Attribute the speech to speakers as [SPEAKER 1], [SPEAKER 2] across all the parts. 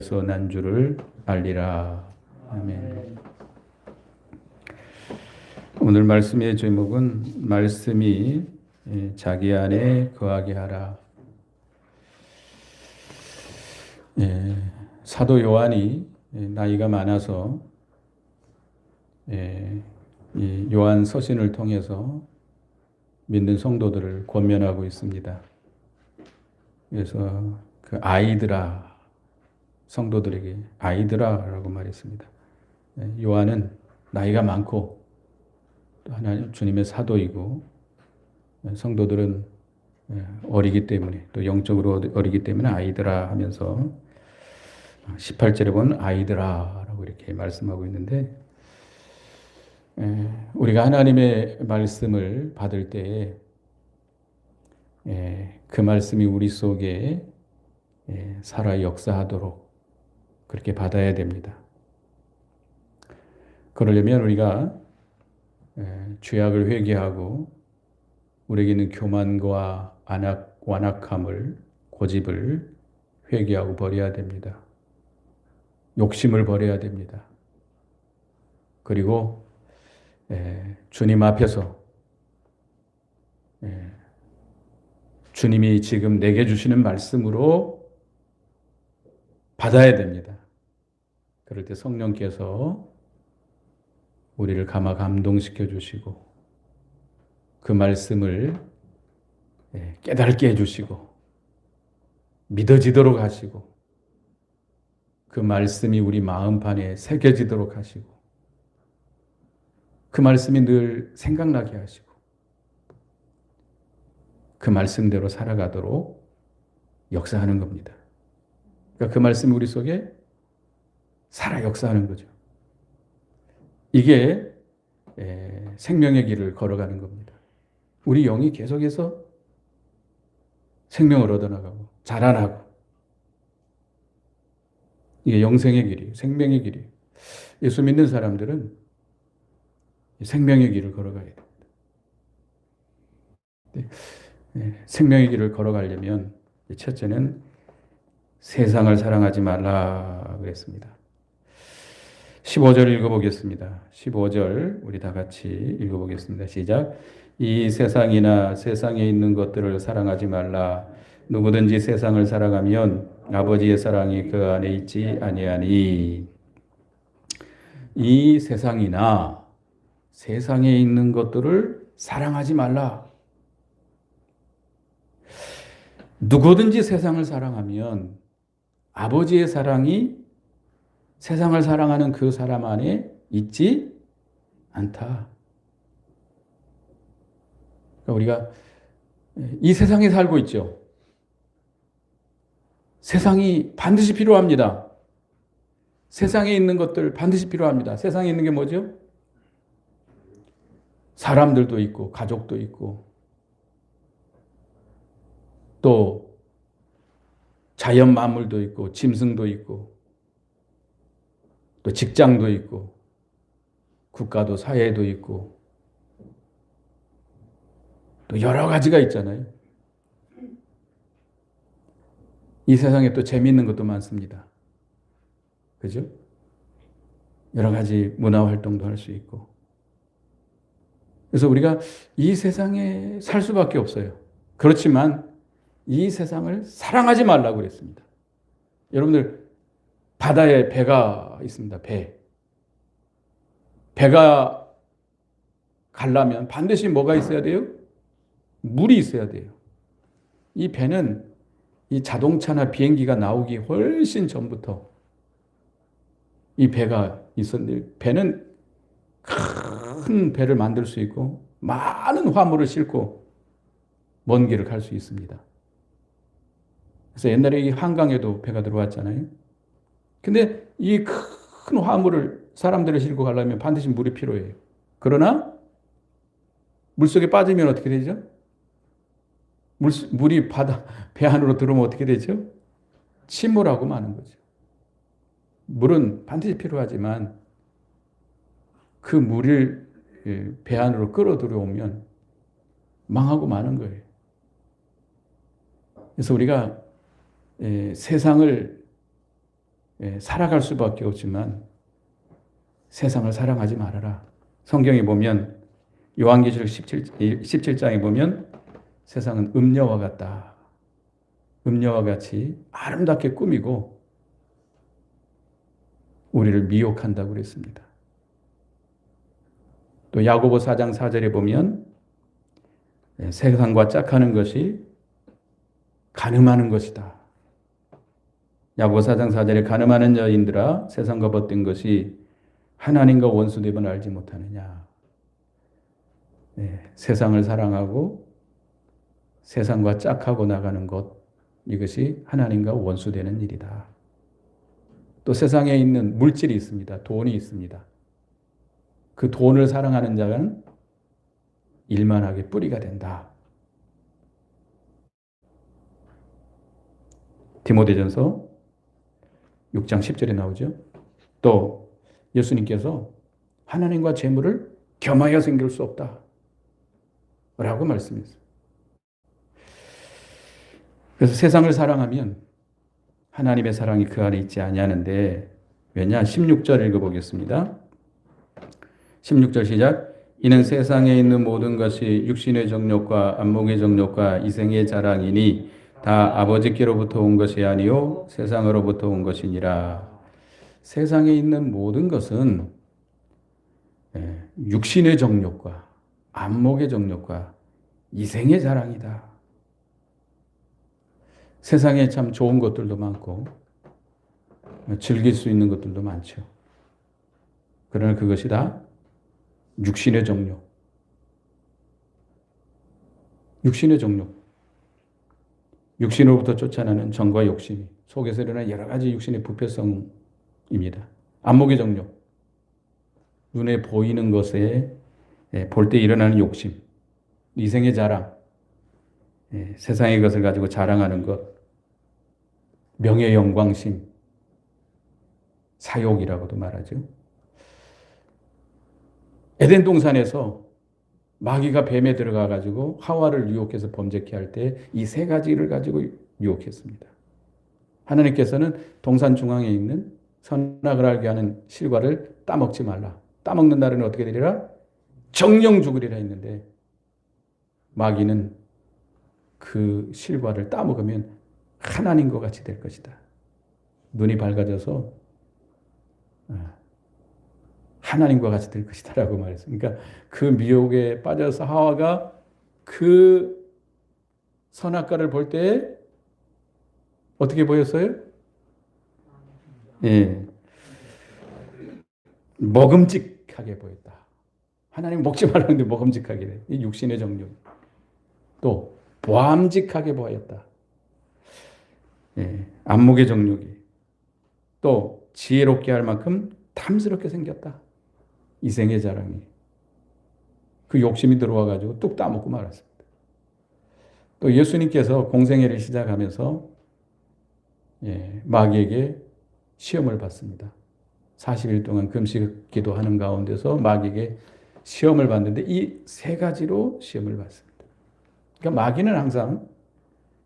[SPEAKER 1] 그래서 난 줄을 알리라. 아멘. 오늘 말씀의 제목은 말씀이 자기 안에 거하게 하라. 사도 요한이 나이가 많아서 이 요한 서신을 통해서 믿는 성도들을 권면하고 있습니다. 그래서 그 아이들아, 성도들에게 아이들아라고 말했습니다. 요한은 나이가 많고 또 하나님 주님의 사도이고 성도들은 어리기 때문에 또 영적으로 어리기 때문에 아이들아 하면서 18절에 보면 아이들아라고 이렇게 말씀하고 있는데 우리가 하나님의 말씀을 받을 때에 그 말씀이 우리 속에 살아 역사하도록 그렇게 받아야 됩니다. 그러려면 우리가 죄악을 회개하고 우리에게 있는 교만과 완악함을 고집을 회개하고 버려야 됩니다. 욕심을 버려야 됩니다. 그리고 주님 앞에서 주님이 지금 내게 주시는 말씀으로 받아야 됩니다. 그럴 때 성령께서 우리를 감동시켜 주시고 그 말씀을 깨닫게 해주시고 믿어지도록 하시고 그 말씀이 우리 마음판에 새겨지도록 하시고 그 말씀이 늘 생각나게 하시고 그 말씀대로 살아가도록 역사하는 겁니다. 그러니까 그 말씀이 우리 속에 살아 역사하는 거죠. 이게 생명의 길을 걸어가는 겁니다. 우리 영이 계속해서 생명을 얻어나가고 자라나고 이게 영생의 길이에요. 생명의 길이에요. 예수 믿는 사람들은 생명의 길을 걸어가야 됩니다. 생명의 길을 걸어가려면 첫째는 세상을 사랑하지 말라 그랬습니다. 15절 읽어보겠습니다. 15절 우리 다 같이 읽어보겠습니다. 시작. 이 세상이나 세상에 있는 것들을 사랑하지 말라. 누구든지 세상을 사랑하면 아버지의 사랑이 그 안에 있지 아니하니. 이 세상이나 세상에 있는 것들을 사랑하지 말라. 누구든지 세상을 사랑하면 아버지의 사랑이 세상을 사랑하는 그 사람 안에 있지 않다. 그러니까 우리가 이 세상에 살고 있죠. 세상이 반드시 필요합니다. 세상에 있는 것들 반드시 필요합니다. 세상에 있는 게 뭐죠? 사람들도 있고 가족도 있고 또 자연 만물도 있고 짐승도 있고 또 직장도 있고 국가도 사회도 있고 또 여러 가지가 있잖아요. 이 세상에 또 재미있는 것도 많습니다. 그죠? 여러 가지 문화 활동도 할 수 있고. 그래서 우리가 이 세상에 살 수밖에 없어요. 그렇지만 이 세상을 사랑하지 말라고 그랬습니다. 여러분들 바다에 배가 있습니다. 배가 가려면 반드시 뭐가 있어야 돼요? 물이 있어야 돼요. 이 배는 이 자동차나 비행기가 나오기 훨씬 전부터 이 배가 있었는데 배는 큰 배를 만들 수 있고 많은 화물을 싣고 먼 길을 갈 수 있습니다. 그래서 옛날에 이 한강에도 배가 들어왔잖아요. 근데 이 큰 화물을 사람들을 싣고 가려면 반드시 물이 필요해요. 그러나 물속에 빠지면 어떻게 되죠? 물이 배 안으로 들어오면 어떻게 되죠? 침몰하고 마는 거죠. 물은 반드시 필요하지만 그 물을 배 안으로 끌어 들어오면 망하고 마는 거예요. 그래서 우리가 세상을 살아갈 수밖에 없지만 세상을 사랑하지 말아라. 성경에 보면 요한계시록 17장에 보면 세상은 음녀와 같다. 음녀와 같이 아름답게 꾸미고 우리를 미혹한다고 그랬습니다. 또 야고보 4장 4절에 보면 세상과 짝하는 것이 간음하는 것이다. 야고보 4장 4절에 간음하는 여인들아 세상과 벗된 것이 하나님과 원수됨을 알지 못하느냐. 세상을 사랑하고 세상과 짝하고 나가는 것, 이것이 하나님과 원수되는 일이다. 또 세상에 있는 물질이 있습니다. 돈이 있습니다. 그 돈을 사랑하는 자는 일만하게 뿌리가 된다. 디모데전서 6장 10절에 나오죠. 또 예수님께서 하나님과 재물을 겸하여 생길 수 없다 라고 말씀했어요. 그래서 세상을 사랑하면 하나님의 사랑이 그 안에 있지 아니하는데, 왜냐? 16절 읽어보겠습니다. 16절 시작. 이는 세상에 있는 모든 것이 육신의 정욕과 안목의 정욕과 이생의 자랑이니 다 아버지께로부터 온 것이 아니요 세상으로부터 온 것이니라. 세상에 있는 모든 것은 육신의 정욕과 안목의 정욕과 이생의 자랑이다. 세상에 참 좋은 것들도 많고 즐길 수 있는 것들도 많죠. 그러나 그것이 다 육신의 정욕. 육신의 정욕. 육신으로부터 쫓아나는 정과 욕심이 속에서 일어나는 여러 가지 육신의 부패성입니다. 안목의 정욕. 눈에 보이는 것에 볼 때 일어나는 욕심. 이생의 자랑. 세상의 것을 가지고 자랑하는 것. 명예 영광심. 사욕이라고도 말하죠. 에덴 동산에서 마귀가 뱀에 들어가 가지고 하와를 유혹해서 범죄케 할 때 이 세 가지를 가지고 유혹했습니다. 하나님께서는 동산 중앙에 있는 선악을 알게 하는 실과를 따먹지 말라. 따먹는 날은 어떻게 되리라? 정령 죽으리라 했는데 마귀는 그 실과를 따먹으면 하나님과 같이 될 것이다. 눈이 밝아져서 하나님과 같이 될 것이다 라고 말했어요. 그러니까 그 미혹에 빠져서 하와가 그 선악과를 볼 때 어떻게 보였어요? 먹음직하게 보였다. 하나님 먹지 말라는데 먹음직하게 돼. 이 육신의 정욕. 또 보암직하게 보였다. 안목의 정욕이. 또 지혜롭게 할 만큼 탐스럽게 생겼다. 이생의 자랑이. 그 욕심이 들어와 가지고 뚝 따먹고 말았습니다. 또 예수님께서 공생애를 시작하면서 마귀에게 시험을 받습니다. 40일 동안 금식 기도하는 가운데서 마귀에게 시험을 받는데 이 세 가지로 시험을 받습니다. 그러니까 마귀는 항상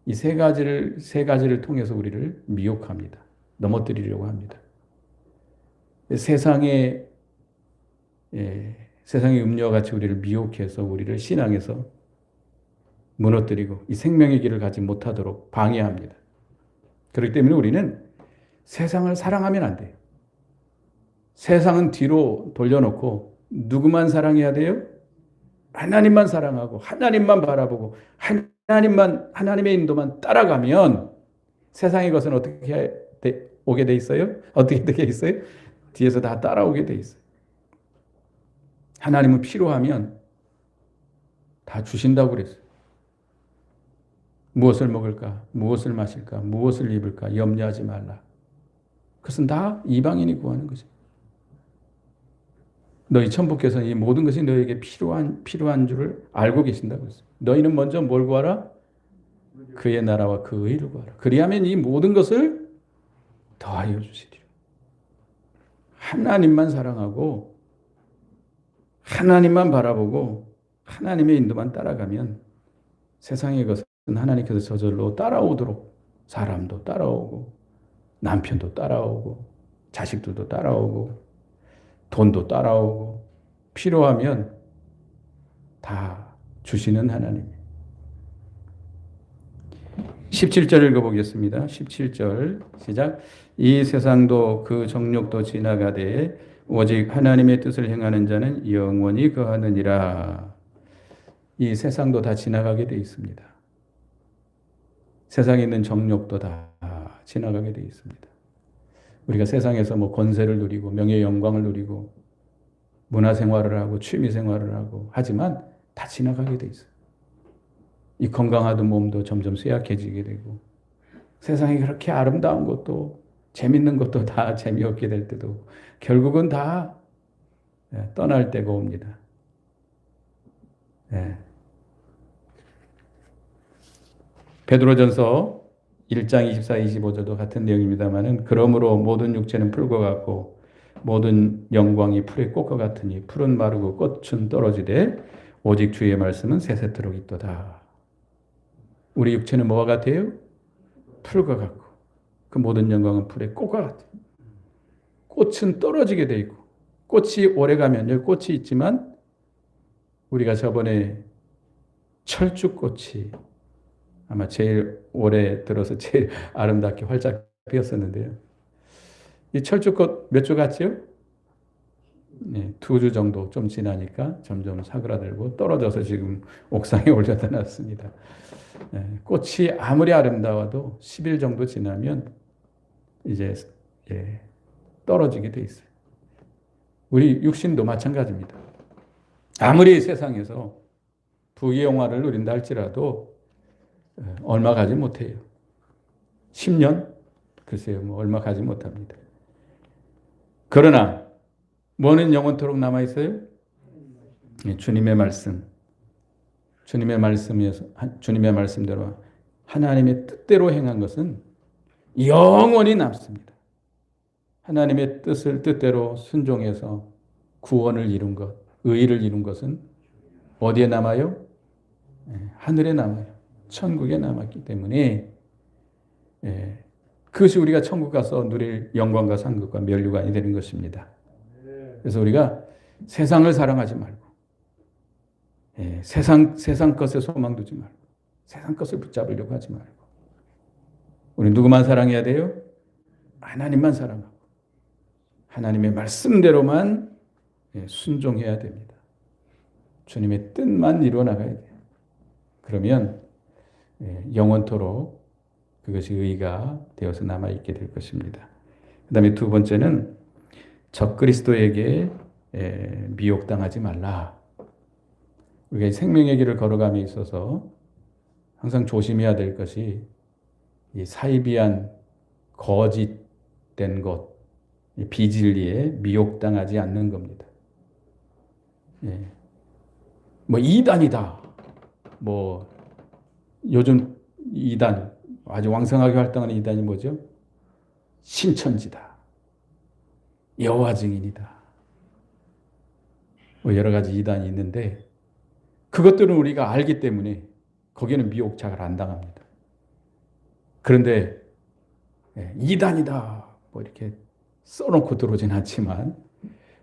[SPEAKER 1] 이 세 가지를 통해서 우리를 미혹합니다. 넘어뜨리려고 합니다. 세상의 음료와 같이 우리를 미혹해서 우리를 신앙에서 무너뜨리고 이 생명의 길을 가지 못하도록 방해합니다. 그렇기 때문에 우리는 세상을 사랑하면 안 돼요. 세상은 뒤로 돌려놓고 누구만 사랑해야 돼요? 하나님만 사랑하고 하나님만 바라보고 하나님의 인도만 따라가면 세상의 것은 어떻게 오게 돼 있어요? 어떻게 되게 있어요? 뒤에서 다 따라오게 돼 있어요. 하나님은 필요하면 다 주신다고 그랬어요. 무엇을 먹을까? 무엇을 마실까? 무엇을 입을까? 염려하지 말라. 그것은 다 이방인이 구하는 거죠. 너희 천부께서 이 모든 것이 너에게 필요한 줄을 알고 계신다고 했어요. 너희는 먼저 뭘 구하라? 그의 나라와 그 의를 구하라. 그리하면 이 모든 것을 더하여 주시리라. 하나님만 사랑하고 하나님만 바라보고 하나님의 인도만 따라가면 세상의 것은 하나님께서 저절로 따라오도록 사람도 따라오고 남편도 따라오고 자식들도 따라오고 돈도 따라오고 필요하면 다 주시는 하나님. 17절 읽어보겠습니다. 17절 시작. 이 세상도 그 정욕도 지나가되 오직 하나님의 뜻을 행하는 자는 영원히 거하느니라. 이 세상도 다 지나가게 돼 있습니다. 세상에 있는 정욕도 다 지나가게 돼 있습니다. 우리가 세상에서 뭐 권세를 누리고 명예 영광을 누리고 문화생활을 하고 취미생활을 하고 하지만 다 지나가게 돼 있어요. 이 건강하던 몸도 점점 쇠약해지게 되고 세상이 그렇게 아름다운 것도 재밌는 것도 다 재미없게 될 때도 결국은 다 떠날 때가 옵니다. 베드로전서 1장 24, 25절도 같은 내용입니다만은 그러므로 모든 육체는 풀과 같고 모든 영광이 풀의 꽃과 같으니 풀은 마르고 꽃은 떨어지되 오직 주의 말씀은 세세토록 있도다. 우리 육체는 뭐와 같아요? 풀과 같고 그 모든 영광은 풀의 꽃과 같아요. 꽃은 떨어지게 돼 있고 꽃이 오래가면 여기 꽃이 있지만 우리가 저번에 철쭉꽃이 아마 제일 올해 들어서 제일 아름답게 활짝 피었었는데요. 이 철쭉꽃 몇 주 갔죠? 네, 2주 정도 좀 지나니까 점점 사그라들고 떨어져서 지금 옥상에 올려다 놨습니다. 네, 꽃이 아무리 아름다워도 10일 정도 지나면 이제 떨어지게 돼 있어요. 우리 육신도 마찬가지입니다. 아무리 세상에서 부귀영화를 누린다 할지라도 얼마 가지 못해요. 10년? 글쎄요, 뭐 얼마 가지 못합니다. 그러나 뭐는 영원토록 남아 있어요? 주님의 말씀. 주님의 말씀에서 주님의 말씀대로 하나님의 뜻대로 행한 것은 영원히 남습니다. 하나님의 뜻대로 순종해서 구원을 이룬 것, 의를 이룬 것은 어디에 남아요? 하늘에 남아요. 천국에 남았기 때문에 그것이 우리가 천국 가서 누릴 영광과 상급과 면류관이 되는 것입니다. 그래서 우리가 세상을 사랑하지 말고 세상 것에 소망 두지 말고 세상 것을 붙잡으려고 하지 말고 우리 누구만 사랑해야 돼요? 하나님만 사랑하고 하나님의 말씀대로만 순종해야 됩니다. 주님의 뜻만 이루어 나가야 돼요. 그러면 영원토록 그것이 의가 되어서 남아있게 될 것입니다. 그 다음에 두 번째는 적그리스도에게 미혹당하지 말라. 우리가 생명의 길을 걸어감에 있어서 항상 조심해야 될 것이 이 사이비한 거짓된 것, 비진리에 미혹당하지 않는 겁니다. 뭐 이단이다. 뭐 요즘 이단 아주 왕성하게 활동하는 이단이 뭐죠? 신천지다. 여호와 증인이다. 뭐 여러 가지 이단이 있는데 그것들은 우리가 알기 때문에 거기에는 미혹 잘 안 당합니다. 그런데 이단이다 뭐 이렇게 써놓고 들어오진 않지만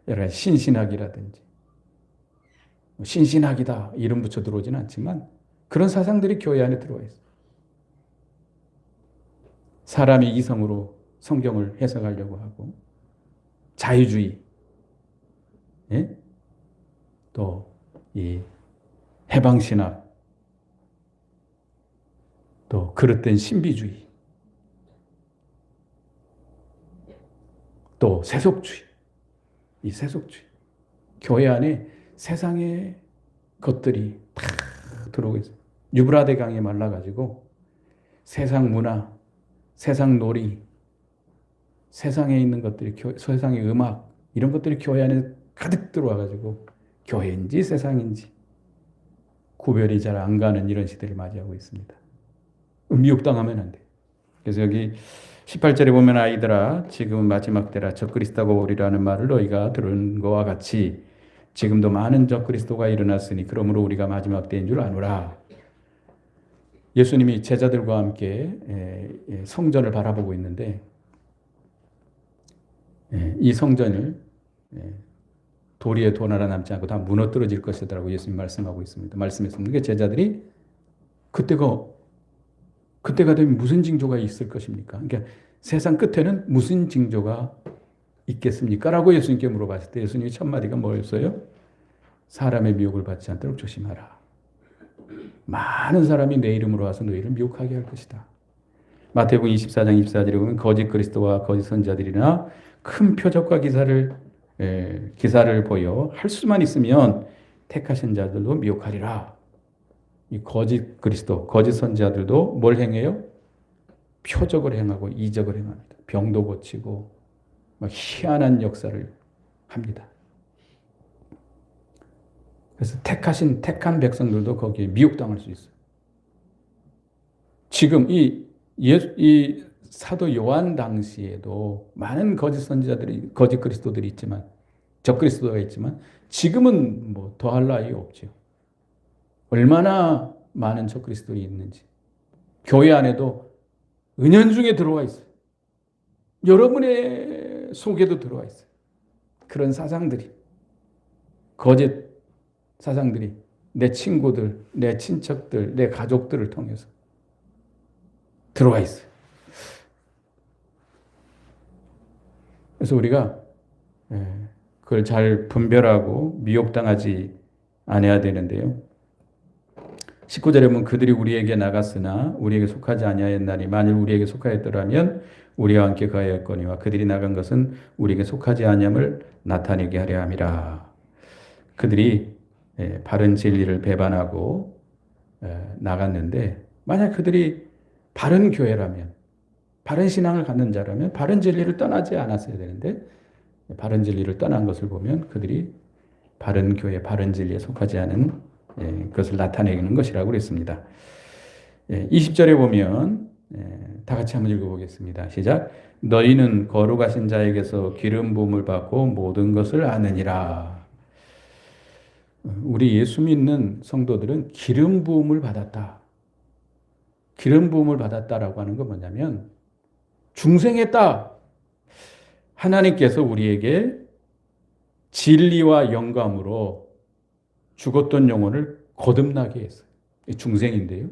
[SPEAKER 1] 여러 가지 신신학이라든지 신신학이다 이름 붙여 들어오진 않지만 그런 사상들이 교회 안에 들어와 있어요. 사람이 이성으로 성경을 해석하려고 하고 자유주의 또 이 해방신학 또 그릇된 신비주의 또 세속주의 이 세속주의 교회 안에 세상의 것들이 다 들어오고 있어요. 유브라데 강에 말라가지고 세상 문화 세상 놀이 세상에 있는 것들이 세상의 음악 이런 것들이 교회 안에 가득 들어와가지고 교회인지 세상인지 구별이 잘 안 가는 이런 시대를 맞이하고 있습니다. 미혹당하면 안 돼요. 그래서 여기 18절에 보면 아이들아 지금은 마지막 때라 적그리스도가 오리라는 말을 너희가 들은 것과 같이 지금도 많은 적그리스도가 일어났으니 그러므로 우리가 마지막 때인 줄 아노라. 예수님이 제자들과 함께 성전을 바라보고 있는데 이 성전을 도리에 돈 하나 남지 않고 다 무너뜨려질 것이라고 예수님 말씀하고 있습니다. 말씀했습니다. 그러니까 제자들이 그때가 되면 무슨 징조가 있을 것입니까? 그러니까 세상 끝에는 무슨 징조가 있겠습니까? 라고 예수님께 물어봤을 때 예수님이 첫 마디가 뭐였어요? 사람의 미혹을 받지 않도록 조심하라. 많은 사람이 내 이름으로 와서 너희를 미혹하게 할 것이다. 마태복음 24장 24절에 보면 거짓 그리스도와 거짓 선지자들이나 큰 표적과 기사를 보여 할 수만 있으면 택하신 자들도 미혹하리라. 이 거짓 그리스도, 거짓 선지자들도 뭘 행해요? 표적을 행하고 이적을 행합니다. 병도 고치고 막 희한한 역사를 합니다. 그래서 택한 백성들도 거기에 미혹당할 수 있어요. 지금 이 사도 요한 당시에도 많은 거짓 선지자들이, 거짓 그리스도들이 있지만, 적그리스도가 있지만, 지금은 뭐 더할 나위 없죠. 얼마나 많은 적그리스도들이 있는지. 교회 안에도 은연중에 들어와 있어요. 여러분의 속에도 들어와 있어요. 그런 사상들이, 거짓 사상들이 내 친구들, 내 친척들, 내 가족들을 통해서 들어와 있어요. 그래서 우리가 그걸 잘 분별하고 미혹당하지 않아야 되는데요. 19절에 보면 그들이 우리에게 나갔으나 우리에게 속하지 아니하였나니 만일 우리에게 속하였더라면 우리와 함께 거하였거니와 그들이 나간 것은 우리에게 속하지 아니함을 나타내게 하려 함이라. 그들이 바른 진리를 배반하고 나갔는데 만약 그들이 바른 교회라면 바른 신앙을 갖는 자라면 바른 진리를 떠나지 않았어야 되는데 바른 진리를 떠난 것을 보면 그들이 바른 교회, 바른 진리에 속하지 않은 그것을 나타내는 것이라고 그랬습니다. 20절에 보면 다 같이 한번 읽어보겠습니다. 시작. 너희는 거룩하신 자에게서 기름 부음을 받고 모든 것을 아느니라. 우리 예수 믿는 성도들은 기름 부음을 받았다. 기름 부음을 받았다라고 하는 건 뭐냐면 중생했다. 하나님께서 우리에게 진리와 영감으로 죽었던 영혼을 거듭나게 했어요. 중생인데요.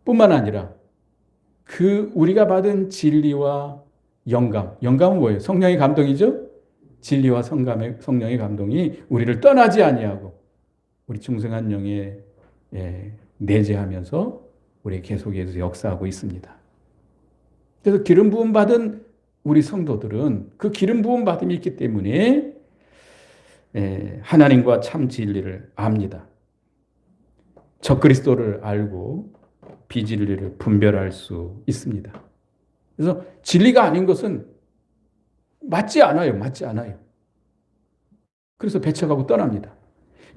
[SPEAKER 1] 뿐만 아니라 우리가 받은 진리와 영감은 뭐예요? 성령의 감동이죠? 진리와 성령의 감동이 우리를 떠나지 아니하고 우리 중생한 영에 내재하면서 우리 계속해서 역사하고 있습니다. 그래서 기름 부음 받은 우리 성도들은 그 기름 부음 받음이 있기 때문에 하나님과 참 진리를 압니다. 적그리스도를 알고 비진리를 분별할 수 있습니다. 그래서 진리가 아닌 것은 맞지 않아요. 그래서 배척하고 떠납니다.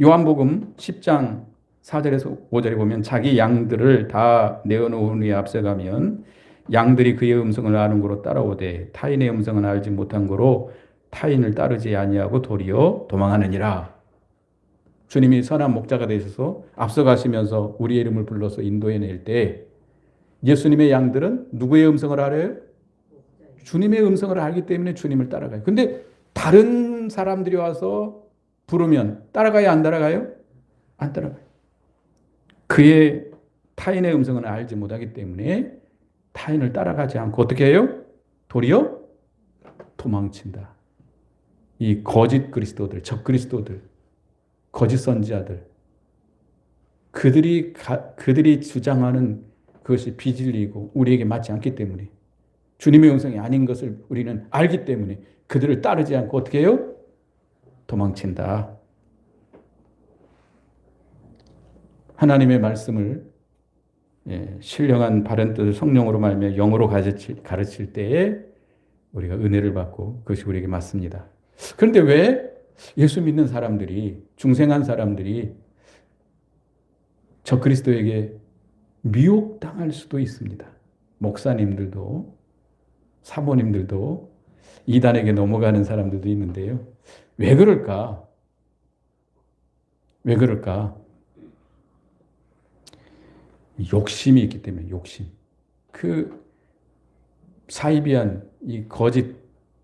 [SPEAKER 1] 요한복음 10장 4절에서 5절에 보면 자기 양들을 다 내어놓은 후에 앞서가면 양들이 그의 음성을 아는 고로 따라오되 타인의 음성은 알지 못한 고로 타인을 따르지 아니하고 도리어 도망하느니라. 주님이 선한 목자가 되셔서 앞서가시면서 우리의 이름을 불러서 인도해낼 때 예수님의 양들은 누구의 음성을 알아요? 주님의 음성을 알기 때문에 주님을 따라가요. 근데 다른 사람들이 와서 부르면 따라가요? 안 따라가요? 안 따라가요. 그의 타인의 음성은 알지 못하기 때문에 타인을 따라가지 않고 어떻게 해요? 도리어 도망친다. 이 거짓 그리스도들, 적그리스도들, 거짓 선지자들, 그들이 주장하는 그것이 비진리이고 우리에게 맞지 않기 때문에 주님의 음성이 아닌 것을 우리는 알기 때문에 그들을 따르지 않고 어떻게 해요? 도망친다. 하나님의 말씀을 신령한 바른 뜻을 성령으로 말하며 영으로 가르칠 때에 우리가 은혜를 받고 그것이 우리에게 맞습니다. 그런데 왜 예수 믿는 사람들이, 중생한 사람들이 적그리스도에게 미혹당할 수도 있습니다. 목사님들도 사모님들도 이단에게 넘어가는 사람들도 있는데요. 왜 그럴까? 욕심이 있기 때문에 욕심. 그 사이비한 이 거짓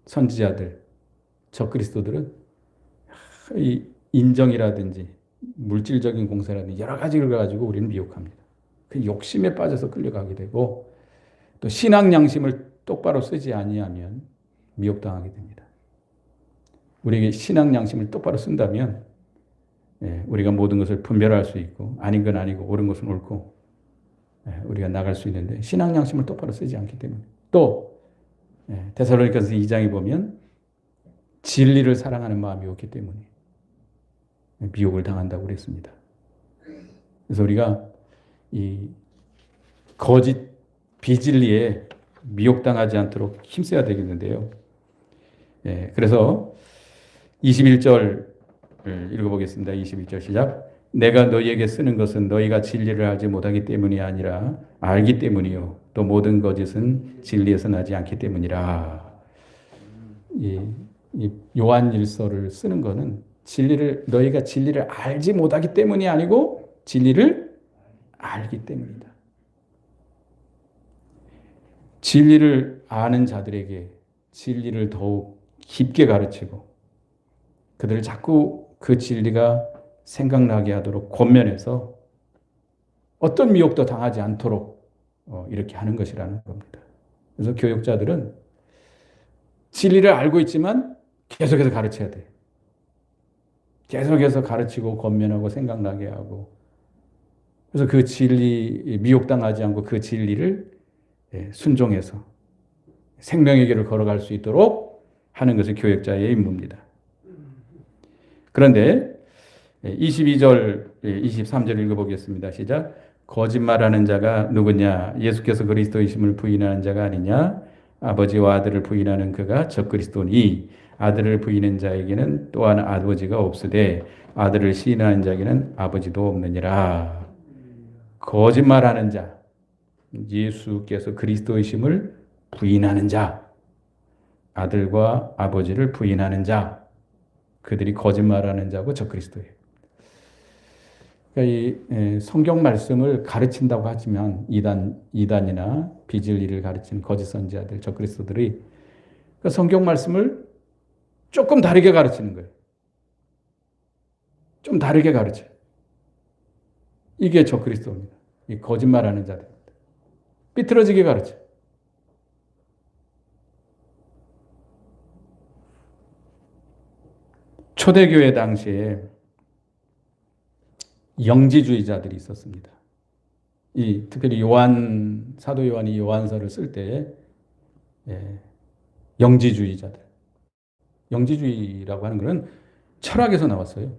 [SPEAKER 1] 선지자들, 적그리스도들은 이 인정이라든지 물질적인 공세라든지 여러 가지를 가지고 우리는 미혹합니다. 그 욕심에 빠져서 끌려가게 되고 또 신앙 양심을 똑바로 쓰지 아니하면 미혹당하게 됩니다. 우리에게 신앙 양심을 똑바로 쓴다면 우리가 모든 것을 분별할 수 있고 아닌 건 아니고 옳은 것은 옳고 우리가 나갈 수 있는데 신앙 양심을 똑바로 쓰지 않기 때문에 또 데살로니가서 2장에 보면 진리를 사랑하는 마음이 없기 때문에 미혹을 당한다고 그랬습니다. 그래서 우리가 이 거짓 비진리에 미혹당하지 않도록 힘써야 되겠는데요. 그래서 21절 읽어보겠습니다. 21절 시작. 내가 너희에게 쓰는 것은 너희가 진리를 알지 못하기 때문이 아니라 알기 때문이요. 또 모든 거짓은 진리에서 나지 않기 때문이라. 이 요한일서를 쓰는 것은 너희가 진리를 알지 못하기 때문이 아니고 진리를 알기 때문이다. 진리를 아는 자들에게 진리를 더욱 깊게 가르치고 그들을 자꾸 그 진리가 생각나게 하도록 권면해서 어떤 미혹도 당하지 않도록 이렇게 하는 것이라는 겁니다. 그래서 교육자들은 진리를 알고 있지만 계속해서 가르쳐야 돼요. 계속해서 가르치고 권면하고 생각나게 하고 그래서 그 진리 미혹당하지 않고 그 진리를 순종해서 생명의 길을 걸어갈 수 있도록 하는 것이 교육자의 임무입니다. 그런데 22절, 23절 읽어보겠습니다. 시작. 거짓말하는 자가 누구냐? 예수께서 그리스도이심을 부인하는 자가 아니냐? 아버지와 아들을 부인하는 그가 적그리스도니 아들을 부인하는 자에게는 또한 아버지가 없으되 아들을 시인하는 자에게는 아버지도 없느니라. 거짓말하는 자, 예수께서 그리스도이심을 부인하는 자, 아들과 아버지를 부인하는 자, 그들이 거짓말하는 자고 적그리스도예요. 그러니까 이 성경 말씀을 가르친다고 하지만 이단이나 비진리를 가르치는 거짓 선지자들, 적그리스도들이 그 성경 말씀을 조금 다르게 가르치는 거예요. 좀 다르게 가르쳐요. 이게 적그리스도입니다. 이 거짓말하는 자들입니다. 삐뚤어지게 가르쳐요. 초대교회 당시에 영지주의자들이 있었습니다. 특별히 사도 요한이 요한서를 쓸 때에 영지주의자들. 영지주의라고 하는 것은 철학에서 나왔어요.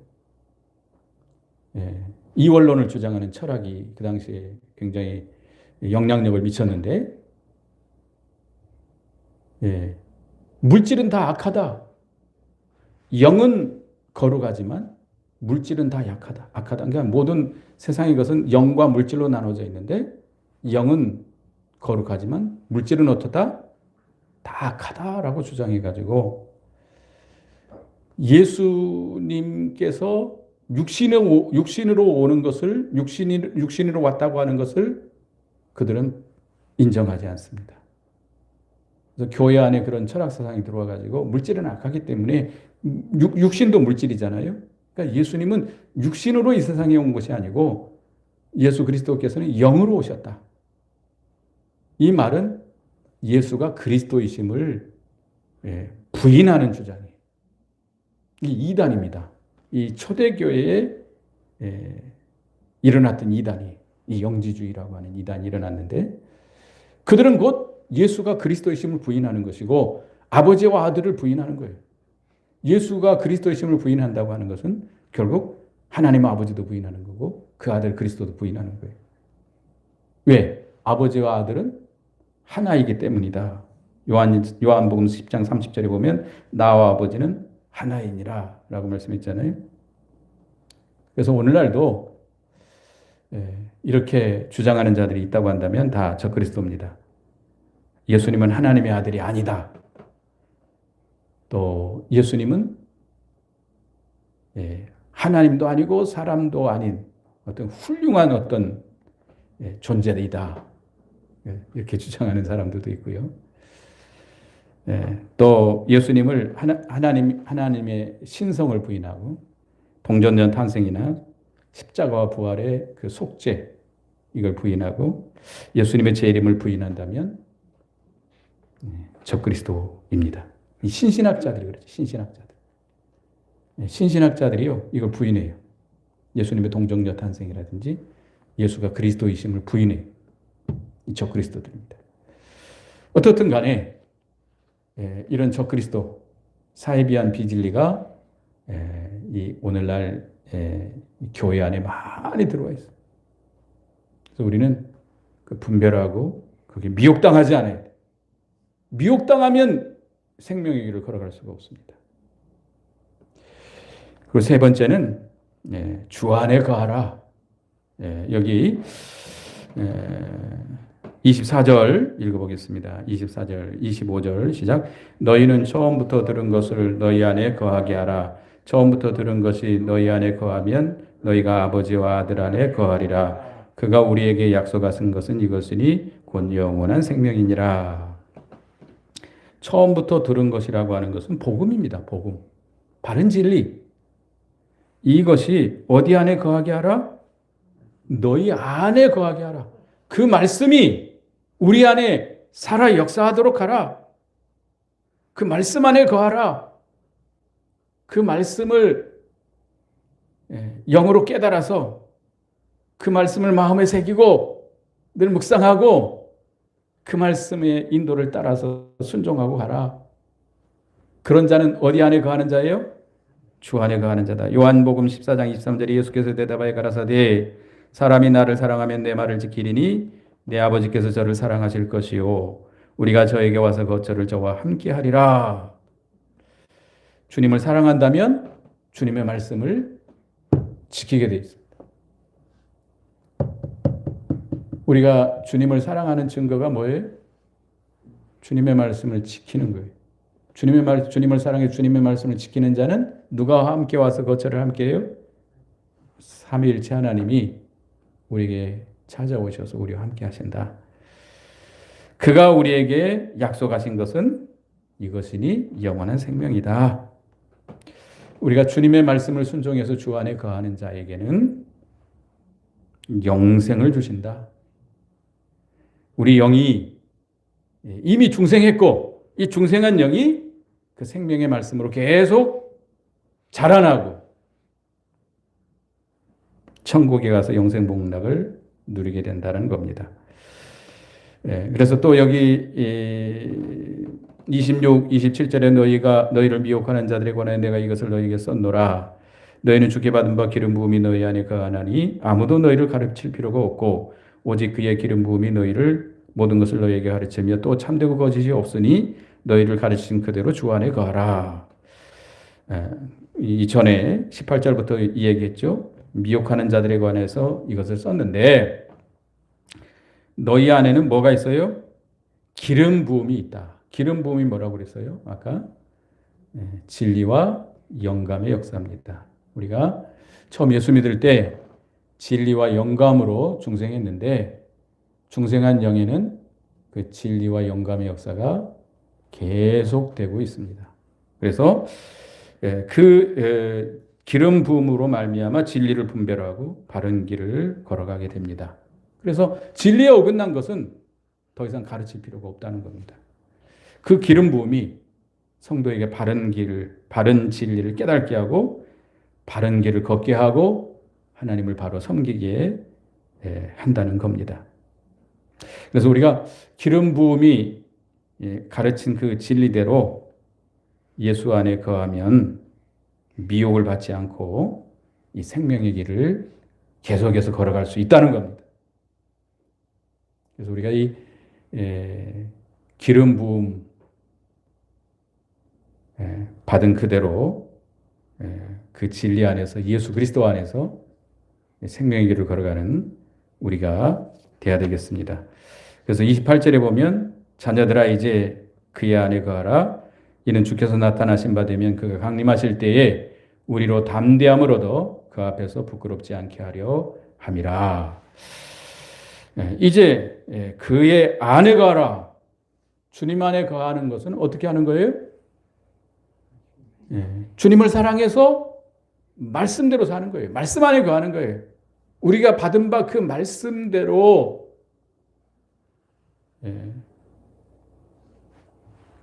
[SPEAKER 1] 이원론을 주장하는 철학이 그 당시에 굉장히 영향력을 미쳤는데 물질은 다 악하다. 영은 거룩하지만 물질은 다 약하다. 악하다. 그러니까 모든 세상의 것은 영과 물질로 나눠져 있는데 영은 거룩하지만 물질은 어떻다? 다 악하다라고 주장해가지고 예수님께서 육신으로 오는 것을 육신으로 왔다고 하는 것을 그들은 인정하지 않습니다. 그래서 교회 안에 그런 철학 사상이 들어와가지고 물질은 악하기 때문에 육신도 물질이잖아요. 그러니까 예수님은 육신으로 이 세상에 온 것이 아니고 예수 그리스도께서는 영으로 오셨다. 이 말은 예수가 그리스도이심을 부인하는 주장이에요. 이 이단입니다. 이 초대교회에 일어났던 이단이 이 영지주의라고 하는 이단이 일어났는데 그들은 곧 예수가 그리스도이심을 부인하는 것이고 아버지와 아들을 부인하는 거예요. 예수가 그리스도이심을 부인한다고 하는 것은 결국 하나님 아버지도 부인하는 거고 그 아들 그리스도도 부인하는 거예요. 왜? 아버지와 아들은 하나이기 때문이다. 요한복음 10장 30절에 보면 나와 아버지는 하나이니라 라고 말씀했잖아요. 그래서 오늘날도 이렇게 주장하는 자들이 있다고 한다면 다 적그리스도입니다. 예수님은 하나님의 아들이 아니다. 또 예수님은 하나님도 아니고 사람도 아닌 어떤 훌륭한 어떤 존재이다. 이렇게 주장하는 사람들도 있고요. 또 예수님을 하나님의 신성을 부인하고 동전전 탄생이나 십자가와 부활의 그 속죄 이걸 부인하고 예수님의 재림을 부인한다면 적그리스도입니다. 이 신신학자들이 그렇죠. 신신학자들이요 이걸 부인해요. 예수님의 동정녀 탄생이라든지 예수가 그리스도이심을 부인해요. 이 적그리스도들입니다. 어떻든 간에 이런 적그리스도 사이비한 비진리가 이 오늘날 교회 안에 많이 들어와 있어요. 그래서 우리는 그 분별하고 거기에 미혹당하지 않아야 돼. 미혹당하면 생명의 길을 걸어갈 수가 없습니다. 그리고 세 번째는 주 안에 거하라. 여기 24절 읽어보겠습니다. 24절, 25절 시작. 너희는 처음부터 들은 것을 너희 안에 거하게 하라. 처음부터 들은 것이 너희 안에 거하면 너희가 아버지와 아들 안에 거하리라. 그가 우리에게 약속하신 것은 이것이니 곧 영원한 생명이니라. 처음부터 들은 것이라고 하는 것은 복음입니다. 복음. 바른 진리. 이것이 어디 안에 거하게 하라? 너희 안에 거하게 하라. 그 말씀이 우리 안에 살아 역사하도록 하라. 그 말씀 안에 거하라. 그 말씀을 영으로 깨달아서 그 말씀을 마음에 새기고 늘 묵상하고 그 말씀의 인도를 따라서 순종하고 가라. 그런 자는 어디 안에 거하는 자예요? 주 안에 거하는 자다. 요한복음 14장 23절에 예수께서 대답하여 가라사대 사람이 나를 사랑하면 내 말을 지키리니 내 아버지께서 저를 사랑하실 것이요 우리가 저에게 와서 거처를 저와 함께 하리라. 주님을 사랑한다면 주님의 말씀을 지키게 돼 있습니다. 우리가 주님을 사랑하는 증거가 뭐예요? 주님의 말씀을 지키는 거예요. 주님을 사랑해 주님의 말씀을 지키는 자는 누가 함께 와서 거처를 함께 해요? 삼위일체 하나님이 우리에게 찾아오셔서 우리와 함께 하신다. 그가 우리에게 약속하신 것은 이것이니 영원한 생명이다. 우리가 주님의 말씀을 순종해서 주 안에 거하는 자에게는 영생을 주신다. 우리 영이 이미 중생했고 이 중생한 영이 그 생명의 말씀으로 계속 자라나고 천국에 가서 영생 복락을 누리게 된다는 겁니다. 그래서 또 여기 26, 27절에 너희를 미혹하는 자들에 관하여 내가 이것을 너희에게 썼노라. 너희는 주께 받은 바 기름 부음이 너희 안에 거하나니 아무도 너희를 가르칠 필요가 없고 오직 그의 기름 부음이 너희를 모든 것을 너희에게 가르치며 또 참되고 거짓이 없으니 너희를 가르친 그대로 주 안에 거하라. 이전에 18절부터 이 얘기했죠. 미혹하는 자들에 관해서 이것을 썼는데 너희 안에는 뭐가 있어요? 기름 부음이 있다. 기름 부음이 뭐라고 그랬어요? 아까 진리와 영감의 역사입니다. 우리가 처음 예수 믿을 때 진리와 영감으로 중생했는데 중생한 영에는 그 진리와 영감의 역사가 계속되고 있습니다. 그래서 그 기름 부음으로 말미암아 진리를 분별하고 바른 길을 걸어가게 됩니다. 그래서 진리에 어긋난 것은 더 이상 가르칠 필요가 없다는 겁니다. 그 기름 부음이 성도에게 바른 길을, 바른 진리를 깨닫게 하고 바른 길을 걷게 하고 하나님을 바로 섬기게 한다는 겁니다. 그래서 우리가 기름 부음이 가르친 그 진리대로 예수 안에 거하면 미혹을 받지 않고 이 생명의 길을 계속해서 걸어갈 수 있다는 겁니다. 그래서 우리가 이 기름 부음 받은 그대로 그 진리 안에서 예수 그리스도 안에서 생명의 길을 걸어가는 우리가 돼야 되겠습니다. 그래서 28절에 보면 자녀들아 이제 그의 안에 거하라. 이는 주께서 나타나신 바 되면 그가 강림하실 때에 우리로 담대함을 얻어 그 앞에서 부끄럽지 않게 하려 함이라. 이제 그의 안에 거하라. 주님 안에 거하는 것은 어떻게 하는 거예요? 주님을 사랑해서 말씀대로 사는 거예요. 말씀 안에 거하는 거예요. 우리가 받은 바 그 말씀대로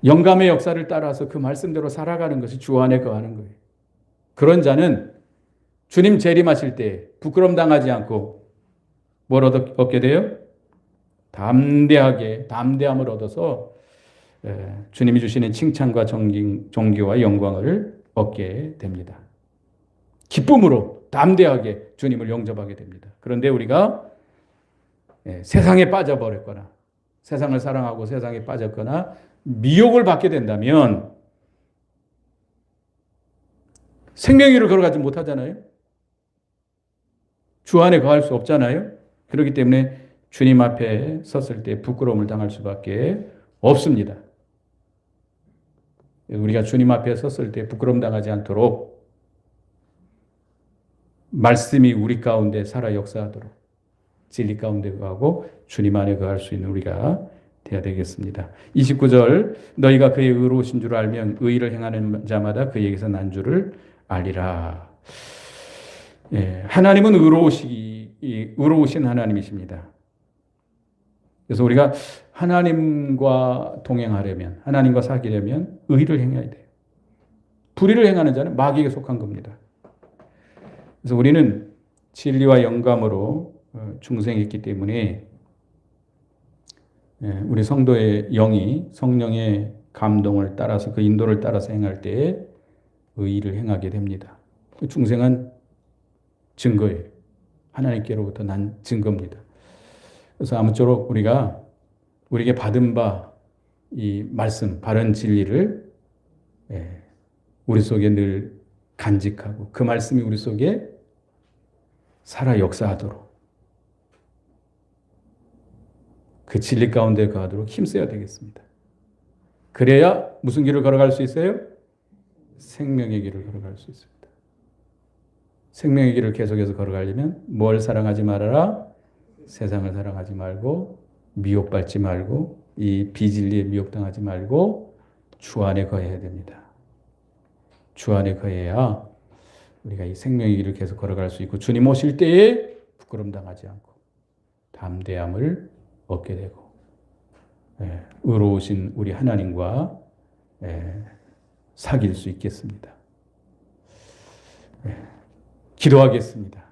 [SPEAKER 1] 영감의 역사를 따라서 그 말씀대로 살아가는 것이 주 안에 거하는 거예요. 그런 자는 주님 재림하실 때 부끄럼 당하지 않고 뭘 얻게 돼요? 담대함을 얻어서 주님이 주시는 칭찬과 존귀와 영광을 얻게 됩니다. 기쁨으로 담대하게 주님을 영접하게 됩니다. 그런데 우리가 세상에 빠져버렸거나 세상을 사랑하고 세상에 빠졌거나 미혹을 받게 된다면 생명의 길을 걸어가지 못하잖아요. 주 안에 거할 수 없잖아요. 그렇기 때문에 주님 앞에 섰을 때 부끄러움을 당할 수밖에 없습니다. 우리가 주님 앞에 섰을 때 부끄러움 당하지 않도록 말씀이 우리 가운데 살아 역사하도록 진리 가운데 거하고 주님 안에 거할 수 있는 우리가 되어야 되겠습니다. 29절 너희가 그의 의로우신 줄 알면 의를 행하는 자마다 그에게서 난 줄을 알리라. 하나님은 의로우신 하나님이십니다. 그래서 우리가 하나님과 동행하려면 하나님과 사귀려면 의를 행해야 돼요. 불의를 행하는 자는 마귀에게 속한 겁니다. 그래서 우리는 진리와 영감으로 중생했기 때문에 우리 성도의 영이 성령의 감동을 따라서 그 인도를 따라서 행할 때에 의를 행하게 됩니다. 중생은 증거예요. 하나님께로부터 난 증거입니다. 그래서 아무쪼록 우리가 우리에게 받은 바 이 말씀, 바른 진리를 우리 속에 늘 간직하고 그 말씀이 우리 속에 살아 역사하도록 그 진리 가운데 거하도록 힘써야 되겠습니다. 그래야 무슨 길을 걸어갈 수 있어요? 생명의 길을 걸어갈 수 있습니다. 생명의 길을 계속해서 걸어가려면 뭘 사랑하지 말아라? 세상을 사랑하지 말고 미혹받지 말고 이 비진리에 미혹당하지 말고 주 안에 거해야 됩니다. 주 안에 거해야 우리가 이 생명의 길을 계속 걸어갈 수 있고 주님 오실 때에 부끄럼 당하지 않고 담대함을 얻게 되고 의로우신 우리 하나님과 사귈 수 있겠습니다. 기도하겠습니다.